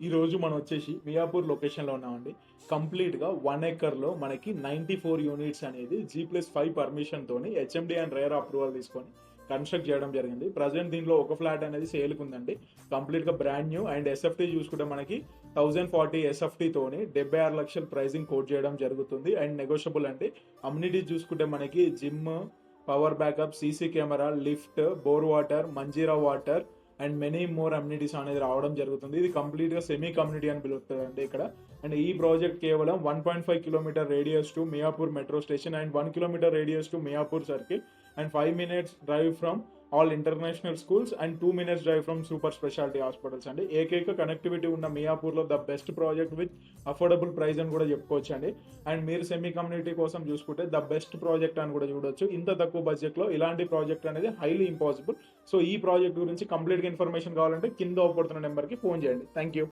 ఈ రోజు మనం వచ్చేసి మియాపూర్ లొకేషన్‌లో ఉన్నామండి. కంప్లీట్‌గా 1 ఎకర్‌లో మనకి 94 యూనిట్స్ అనేది G+5 పర్మిషన్‌తోని హెచ్ఎండీ అండ్ రేరా అప్రూవల్ తీసుకొని కన్‌స్ట్రక్ట్ చేయడం జరిగింది. ప్రెజెంట్ దీంట్లో ఒక ఫ్లాట్ అనేది సేల్‌కుందండి. కంప్లీట్‌గా బ్రాండ్ న్యూ అండ్ ఎస్ఎఫ్టీ చూసుకుంటే మనకి 1040 ఎస్ఎఫ్టీతోని 76,00,000 ప్రైజింగ్ కోట్ చేయడం జరుగుతుంది. అండ్ నెగోషియబుల్ అండి. అమ్యూనిటీస్ చూసుకుంటే మనకి gym, power backup, CC camera, lift, bore water, Manjeera water and many more amenities అనేది రావడం జరుగుతుంది. ఇది కంప్లీట్‌గా సెమీ కమ్యూనిటీ అని పిలుస్తారండి ఇక్కడ. అండ్ ఈ ప్రాజెక్ట్ కేవలం 1.5 kilometre radius to Miyapur metro station and 1 kilometre radius to Miyapur circle and 5 minutes drive from all international schools and 2 minutes drive from super speciality hospitals అండి. ఏకైక కనెక్టివిటీ ఉన్న మియాపూర్లో the best project with affordable price అని కూడా చెప్పుకోవచ్చు అండి. And మీరు semi community కోసం చూసుకుంటే ద బెస్ట్ ప్రాజెక్ట్ అని కూడా చూడొచ్చు. ఇంత తక్కువ బడ్జెట్లో ఇలాంటి ప్రాజెక్ట్ అనేది హైలీ ఇంపాసిబుల్. సో ఈ ప్రాజెక్ట్ గురించి కంప్లీట్‌గా ఇన్ఫర్మేషన్ కావాలంటే కింద అవుపడుతున్న నెంబర్‌కి ఫోన్ చేయండి. Thank you.